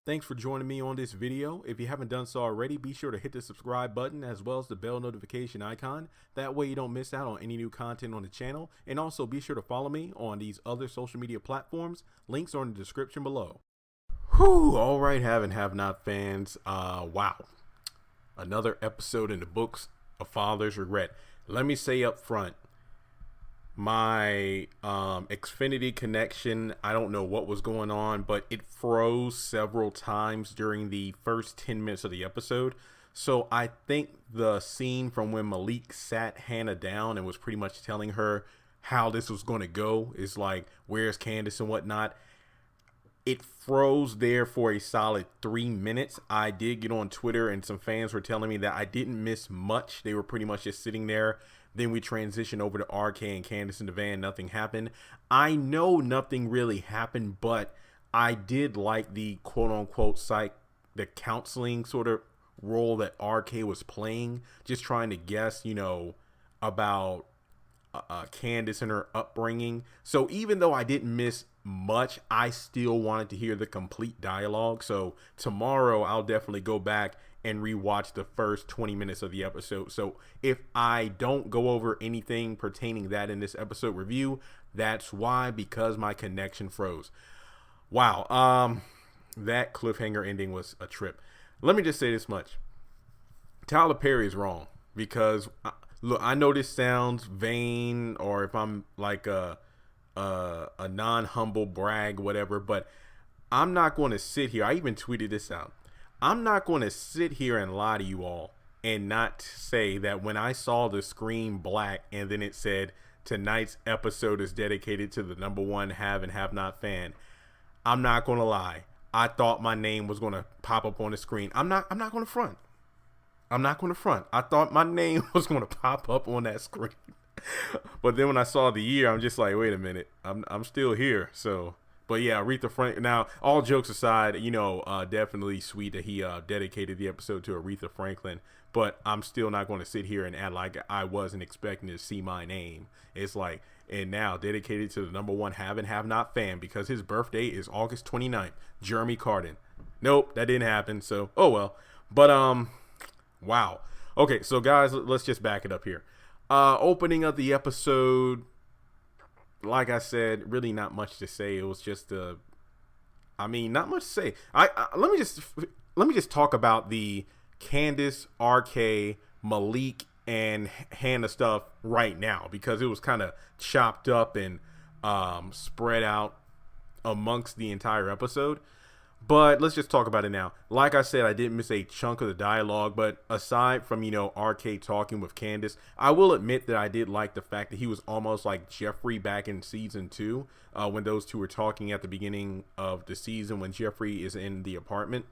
Thanks for joining me on this video. If you haven't done so already, be sure to hit the subscribe button as well as the bell notification icon. That way you don't miss out on any new content on the channel. And also be sure to follow me on these other social media platforms. Links are in the description below. Whew, all right, have not fans. Wow. Another episode in the books of Father's Regret. Let me say up front, my Xfinity connection, I don't know what was going on, but it froze several times during the first 10 minutes of the episode. So I think the scene from when Malik sat Hannah down and was pretty much telling her how this was going to go is like, where's Candace and whatnot. It froze there for a solid 3 minutes. I did get on Twitter and some fans were telling me that I didn't miss much. They were pretty much just sitting there. Then we transitioned over to RK and Candace in the van. Nothing happened. I know nothing really happened, but I did like the quote unquote the counseling sort of role that RK was playing. Just trying to guess, about Candace and her upbringing. So even though I didn't miss much, I still wanted to hear the complete dialogue. So tomorrow I'll definitely go back and rewatch the first 20 minutes of the episode. So if I don't go over anything pertaining that in this episode review, that's why, because my connection froze. Wow. That cliffhanger ending was a trip. Let me just say this much. Tyler Perry is wrong because look, I know this sounds vain, or if I'm like a non-humble brag, whatever, but I'm not going to sit here. I even tweeted this out. I'm not going to sit here and lie to you all and not say that when I saw the screen black and then it said tonight's episode is dedicated to the number one have and have not fan, I'm not going to lie. I thought my name was going to pop up on the screen. I'm not going to front. I'm not going to front. I thought my name was going to pop up on that screen. But then when I saw the year, I'm just like, wait a minute, I'm still here. So, but yeah, Aretha Franklin. Now, all jokes aside, definitely sweet that he dedicated the episode to Aretha Franklin. But I'm still not going to sit here and act like I wasn't expecting to see my name. It's like, and now dedicated to the number one have and have not fan because his birthday is August 29th. Jeremy Carden. Nope, that didn't happen. So, oh well. But wow. Okay, so guys, let's just back it up here. Opening of the episode, like I said, really not much to say. It was just not much to say. Let me just talk about the Candace, RK, Malik, and Hannah stuff right now because it was kind of chopped up and spread out amongst the entire episode. But let's just talk about it now. Like I said, I didn't miss a chunk of the dialogue, but aside from, RK talking with Candace, I will admit that I did like the fact that he was almost like Jeffrey back in season 2, when those two were talking at the beginning of the season when Jeffrey is in the apartment.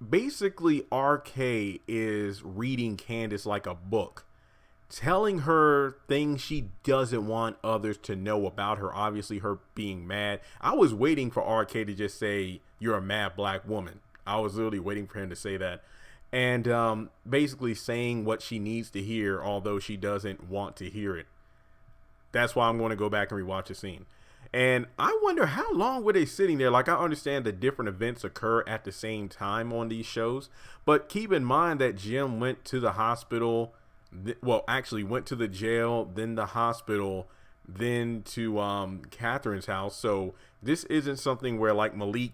Basically, RK is reading Candace like a book, telling her things she doesn't want others to know about her. Obviously, her being mad. I was waiting for RK to just say, "You're a mad black woman." I was literally waiting for him to say that. And basically saying what she needs to hear, although she doesn't want to hear it. That's why I'm going to go back and rewatch the scene. And I wonder how long were they sitting there? Like, I understand that different events occur at the same time on these shows, but keep in mind that Jim went to the hospital. Well, actually went to the jail, then the hospital, then to Catherine's house. So this isn't something where like Malik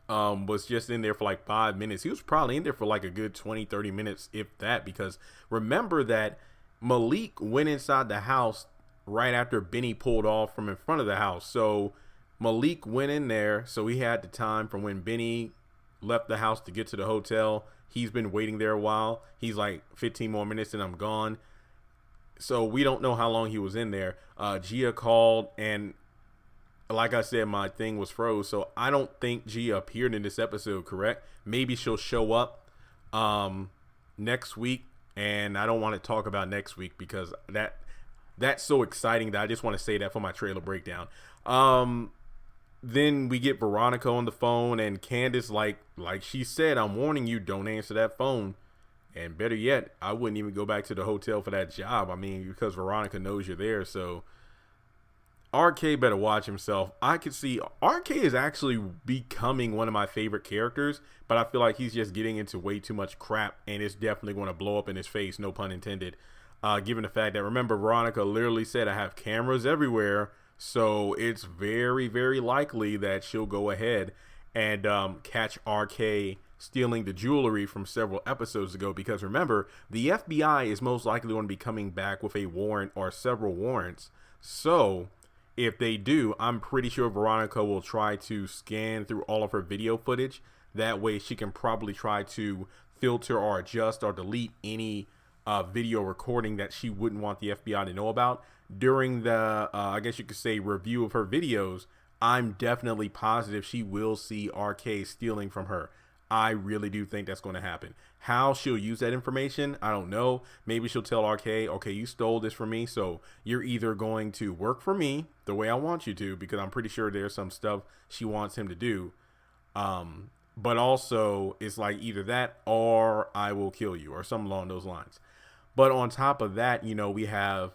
was just in there for like 5 minutes. He was probably in there for like a good 20-30 minutes, if that, because remember that Malik went inside the house right after Benny pulled off from in front of the house. So Malik went in there, so he had the time from when Benny left the house to get to the hotel. He's been waiting there a while. He's like 15 more minutes and I'm gone. So we don't know how long he was in there. Gia called and like I said, my thing was froze. So I don't think Gia appeared in this episode, correct? Maybe she'll show up next week. And I don't want to talk about next week because that's so exciting that I just want to say that for my trailer breakdown. Then we get Veronica on the phone and Candace, like she said, I'm warning you, don't answer that phone. And better yet, I wouldn't even go back to the hotel for that job. I mean, because Veronica knows you're there. So RK better watch himself. I could see RK is actually becoming one of my favorite characters, but I feel like he's just getting into way too much crap, and it's definitely going to blow up in his face, no pun intended. Given the fact that, remember, Veronica literally said, I have cameras everywhere, so it's very, very likely that she'll go ahead and catch RK stealing the jewelry from several episodes ago, because remember, the FBI is most likely going to be coming back with a warrant or several warrants. So if they do, I'm pretty sure Veronica will try to scan through all of her video footage. That way she can probably try to filter or adjust or delete any video recording that she wouldn't want the FBI to know about during the I guess you could say, review of her videos. I'm definitely positive she will see RK stealing from her. I really do think that's going to happen. How she'll use that information, I don't know. Maybe she'll tell RK, okay, you stole this from me, so you're either going to work for me the way I want you to, because I'm pretty sure there's some stuff she wants him to do. But also, it's like either that or I will kill you, or something along those lines. But on top of that, we have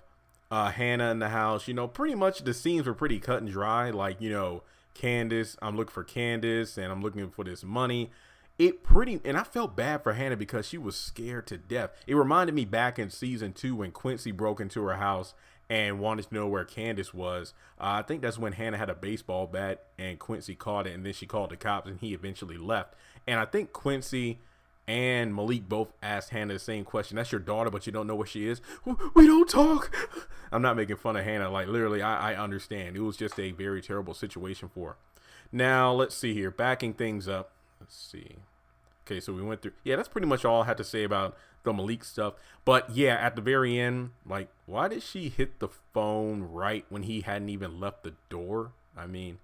Hannah in the house. Pretty much the scenes were pretty cut and dry. Like, Candace, I'm looking for Candace, and I'm looking for this money. And I felt bad for Hannah because she was scared to death. It reminded me back in season 2 when Quincy broke into her house and wanted to know where Candace was. I think that's when Hannah had a baseball bat and Quincy caught it, and then she called the cops and he eventually left. And I think Quincy and Malik both asked Hannah the same question. That's your daughter, but you don't know where she is? We don't talk. I'm not making fun of Hannah. Like, literally, I understand. It was just a very terrible situation for her. Now, let's see here. Backing things up. Let's see. Okay, so we went through. Yeah, that's pretty much all I had to say about the Malik stuff. But yeah, at the very end, like, why did she hit the phone right when he hadn't even left the door? I mean,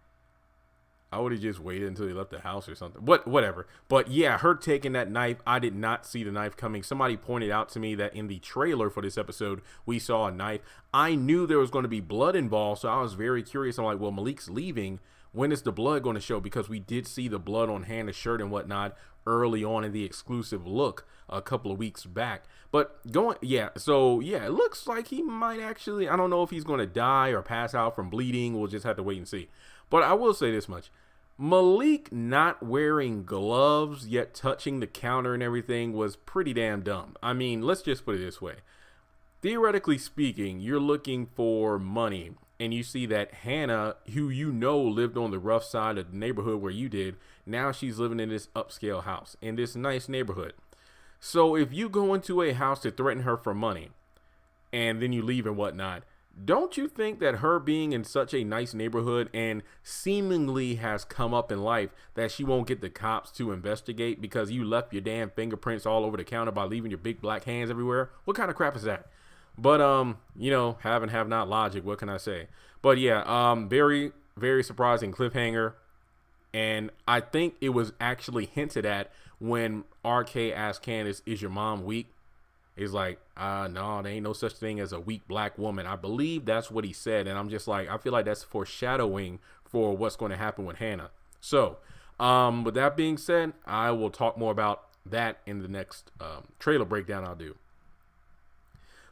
I would have just waited until he left the house or something. Whatever. But yeah, her taking that knife, I did not see the knife coming. Somebody pointed out to me that in the trailer for this episode, we saw a knife. I knew there was going to be blood involved, so I was very curious. I'm like, well, Malik's leaving. When is the blood going to show? Because we did see the blood on Hannah's shirt and whatnot early on in the exclusive look a couple of weeks back. But it looks like he might actually, I don't know if he's going to die or pass out from bleeding. We'll just have to wait and see. But I will say this much. Malik not wearing gloves yet touching the counter and everything was pretty damn dumb. I mean, let's just put it this way. Theoretically speaking, you're looking for money, and you see that Hannah, who lived on the rough side of the neighborhood where you did, now she's living in this upscale house in this nice neighborhood. So if you go into a house to threaten her for money and then you leave and whatnot, don't you think that her being in such a nice neighborhood and seemingly has come up in life that she won't get the cops to investigate because you left your damn fingerprints all over the counter by leaving your big black hands everywhere? What kind of crap is that? But, have and have not logic. What can I say? But yeah, very, very surprising cliffhanger. And I think it was actually hinted at when RK asked Candace, is your mom weak? He's like, no, there ain't no such thing as a weak black woman. I believe that's what he said. And I'm just like, I feel like that's foreshadowing for what's going to happen with Hannah. So, with that being said, I will talk more about that in the next trailer breakdown I'll do.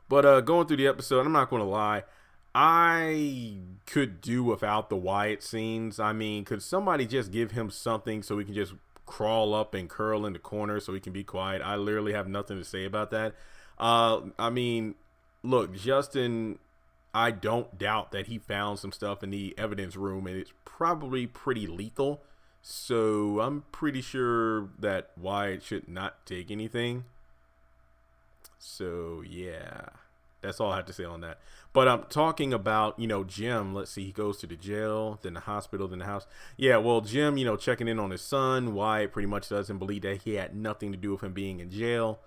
But going through the episode, I'm not going to lie, I could do without the Wyatt scenes. I mean, could somebody just give him something so he can just crawl up and curl in the corner so he can be quiet? I literally have nothing to say about that. I mean, look, Justin, I don't doubt that he found some stuff in the evidence room, and it's probably pretty lethal. So I'm pretty sure that Wyatt should not take anything. So yeah, that's all I have to say on that. But I'm talking about, Jim. Let's see, he goes to the jail, then the hospital, then the house. Yeah, well, Jim, checking in on his son. Wyatt pretty much doesn't believe that he had nothing to do with him being in jail.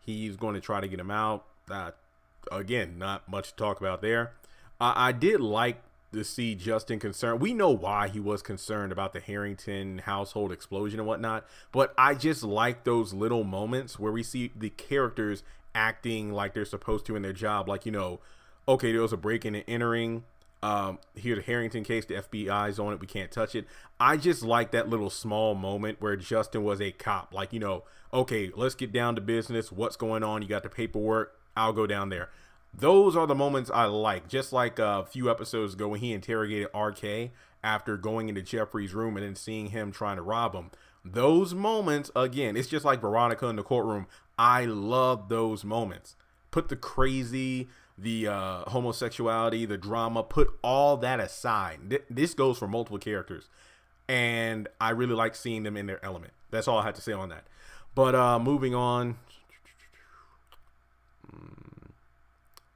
He's going to try to get him out. Again, not much to talk about there. I did like to see Justin concerned. We know why he was concerned about the Harrington household explosion and whatnot, but I just like those little moments where we see the characters acting like they're supposed to in their job. Like, okay, there was a break-in and entering. Here, the Harrington case, the FBI's on it. We can't touch it. I just like that little small moment where Justin was a cop. Like, okay, let's get down to business. What's going on? You got the paperwork. I'll go down there. Those are the moments I like. Just like a few episodes ago when he interrogated RK after going into Jeffrey's room and then seeing him trying to rob him. Those moments, again, it's just like Veronica in the courtroom. I love those moments. Put the crazy, the homosexuality, the drama, put all that aside. This goes for multiple characters. And I really like seeing them in their element. That's all I had to say on that. But moving on.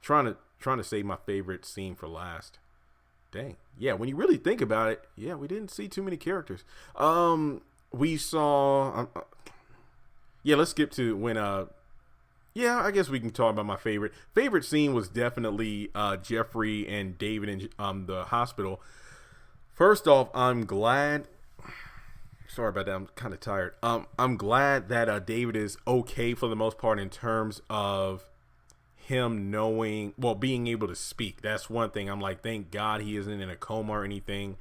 Trying to save my favorite scene for last. Dang. Yeah, when you really think about it, yeah, we didn't see too many characters. We saw let's skip to when yeah, I guess we can talk about my favorite scene was definitely Jeffrey and David in the hospital. First off, I'm glad. Sorry about that. I'm kind of tired. I'm glad that David is okay for the most part in terms of him being able to speak. That's one thing. I'm like, thank God he isn't in a coma or anything.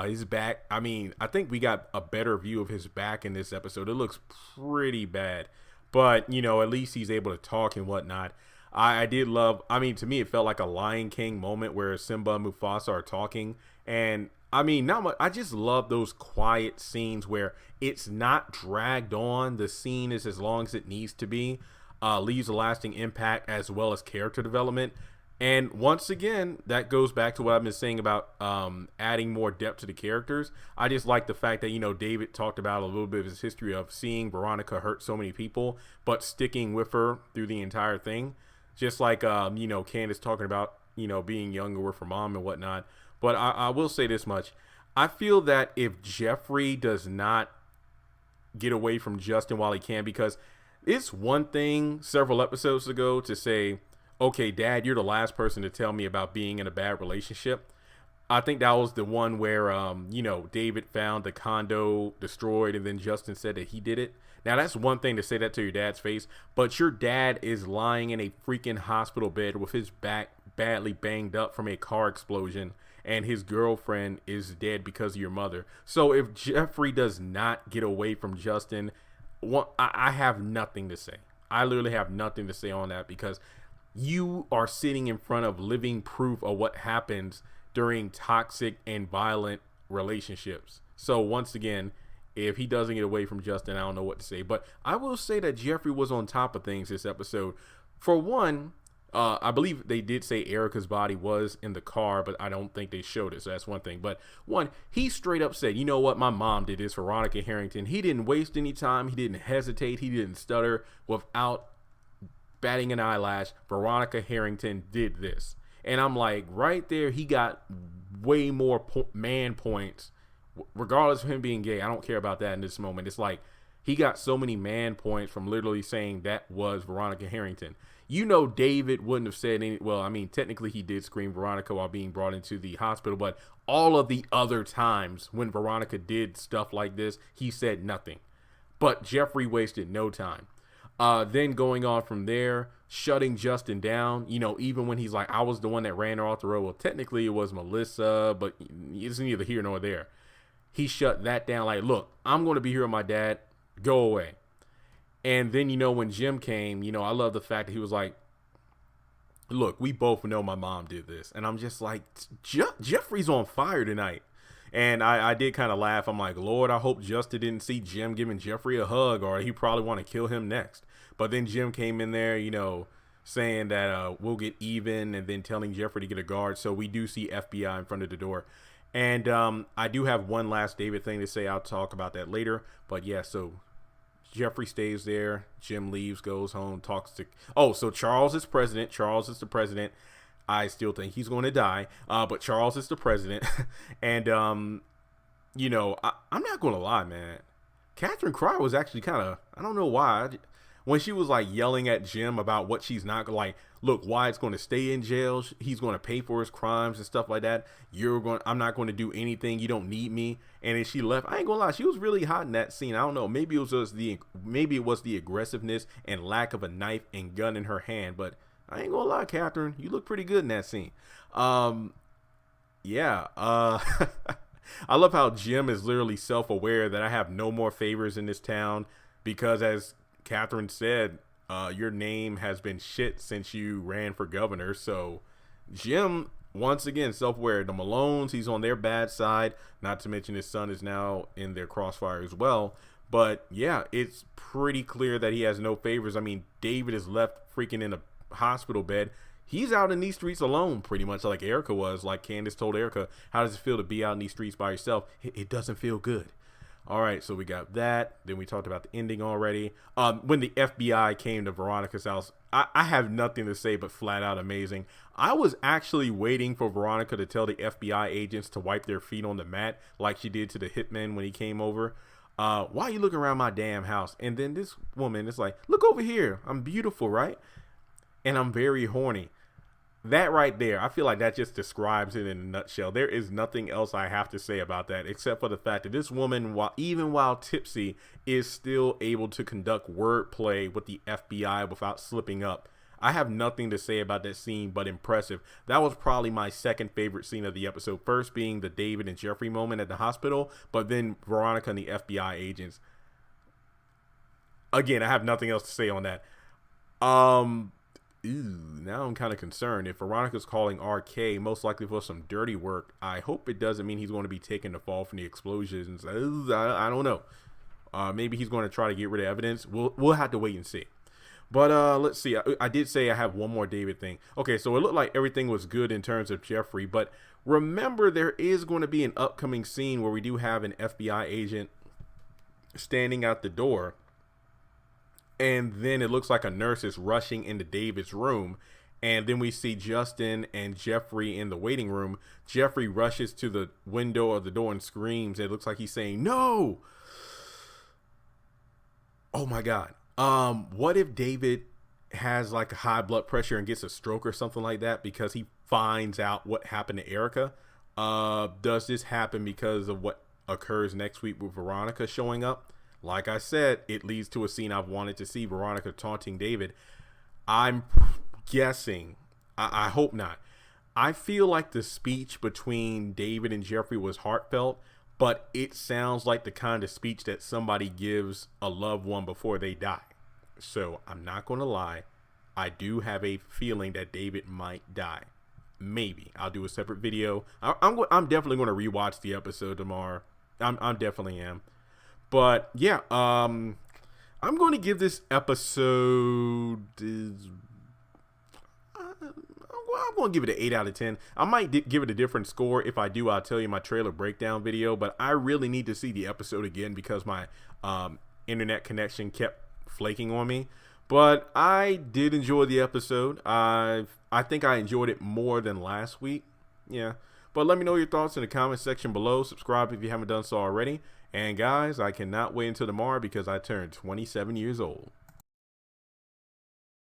His back, I mean, I think we got a better view of his back in this episode. It looks pretty bad, but at least he's able to talk and whatnot. I did love, I mean, to me, it felt like a Lion King moment where Simba and Mufasa are talking. And I mean, not much. I just love those quiet scenes where it's not dragged on. The scene is as long as it needs to be. Leaves a lasting impact as well as character development. And once again, that goes back to what I've been saying about adding more depth to the characters. I just like the fact that, David talked about a little bit of his history of seeing Veronica hurt so many people, but sticking with her through the entire thing. Just like, Candace talking about, being younger with her mom and whatnot. But I will say this much. I feel that if Jeffrey does not get away from Justin while he can, because it's one thing several episodes ago to say, okay, Dad, you're the last person to tell me about being in a bad relationship. I think that was the one where, David found the condo destroyed and then Justin said that he did it. Now, that's one thing to say that to your dad's face, but your dad is lying in a freaking hospital bed with his back badly banged up from a car explosion, and his girlfriend is dead because of your mother. So if Jeffrey does not get away from Justin, I have nothing to say. I literally have nothing to say on that, because you are sitting in front of living proof of what happens during toxic and violent relationships. So once again, if he doesn't get away from Justin, I don't know what to say. But I will say that Jeffrey was on top of things this episode. For one, I believe they did say Erica's body was in the car, but I don't think they showed it. So that's one thing. But one, he straight up said, you know what? My mom did this for Veronica Harrington. He didn't waste any time. He didn't hesitate. He didn't stutter. Without batting an eyelash, Veronica Harrington did this. And I'm like, right there, he got way more man points, regardless of him being gay. I don't care about that in this moment. It's like he got so many man points from literally saying that was Veronica Harrington. David wouldn't have said any. Well, I mean, technically he did scream Veronica while being brought into the hospital, but all of the other times when Veronica did stuff like this, he said nothing. But Jeffrey wasted no time. Then going on from there, shutting Justin down, even when he's like, I was the one that ran her off the road. Well, technically it was Melissa, but it's neither here nor there. He shut that down like, look, I'm going to be here with my dad. Go away. And then, when Jim came, I love the fact that he was like, look, we both know my mom did this. And I'm just like, Jeffrey's on fire tonight. And I did kind of laugh. I'm like, Lord, I hope Justin didn't see Jim giving Jeffrey a hug, or he probably want to kill him next. But then Jim came in there, saying that we'll get even, and then telling Jeffrey to get a guard. So we do see FBI in front of the door. And I do have one last David thing to say. I'll talk about that later. But yeah, so Jeffrey stays there. Jim leaves, goes home, talks to... Oh, so Charles is president. Charles is the president. I still think he's going to die. But Charles is the president. And, I'm not going to lie, man. Catherine Cryer was actually kind of... I don't know why. When she was, like, yelling at Jim about what she's not... Like, look, Wyatt's going to stay in jail. He's going to pay for his crimes and stuff like that. I'm not going to do anything. You don't need me. And then she left. I ain't gonna lie, she was really hot in that scene. I don't know. Maybe it was the aggressiveness and lack of a knife and gun in her hand. But I ain't gonna lie, Catherine, you look pretty good in that scene. Yeah. I love how Jim is literally self-aware that I have no more favors in this town because, as Catherine said, Your name has been shit since you ran for governor. So Jim, once again, self-aware. The Malones, he's on their bad side. Not to mention his son is now in their crossfire as well. But yeah, it's pretty clear that he has no favors. I mean, David is left freaking in a hospital bed. He's out in these streets alone, pretty much like Erica was. Like Candace told Erica, how does it feel to be out in these streets by yourself? It doesn't feel good. All right, so we got that. Then we talked about the ending already. When the FBI came to Veronica's house, I have nothing to say but flat out amazing. I was actually waiting for Veronica to tell the FBI agents to wipe their feet on the mat like she did to the hitman when he came over. Why are you looking around my damn house? And then this woman is like, look over here. I'm beautiful, right? And I'm very horny. That right there, I feel like that just describes it in a nutshell. There is nothing else I have to say about that except for the fact that this woman, even while tipsy, is still able to conduct wordplay with the FBI without slipping up. I have nothing to say about that scene but impressive. That was probably my second favorite scene of the episode. First being the David and Jeffrey moment at the hospital, but then Veronica and the FBI agents. Again, I have nothing else to say on that. Now I'm kind of concerned. If Veronica's calling RK, most likely for some dirty work, I hope it doesn't mean he's going to be taking the fall from the explosions. I don't know. Maybe he's going to try to get rid of evidence. We'll have to wait and see. But let's see. I did say I have one more David thing. Okay, so it looked like everything was good in terms of Jeffrey, but remember there is going to be an upcoming scene where we do have an FBI agent standing out the door. And then it looks like a nurse is rushing into David's room. And then we see Justin and Jeffrey in the waiting room. Jeffrey rushes to the window of the door and screams. It looks like he's saying, no. Oh my God. What if David has like high blood pressure and gets a stroke or something like that because he finds out what happened to Erica? Does this happen because of what occurs next week with Veronica showing up? Like I said, it leads to a scene I've wanted to see, Veronica taunting David. I'm guessing, I hope not. I feel like the speech between David and Jeffrey was heartfelt, but it sounds like the kind of speech that somebody gives a loved one before they die. So I'm not going to lie. I do have a feeling that David might die. Maybe. I'll do a separate video. I'm definitely going to rewatch the episode tomorrow. I'm definitely am. But yeah, I'm going to give this episode, I'm going to give it an 8 out of 10. I might give it a different score. If I do, I'll tell you my trailer breakdown video, but I really need to see the episode again because my internet connection kept flaking on me. But I did enjoy the episode. I think I enjoyed it more than last week. Yeah. But let me know your thoughts in the comment section below. Subscribe if you haven't done so already. And guys, I cannot wait until tomorrow because I turned 27 years old.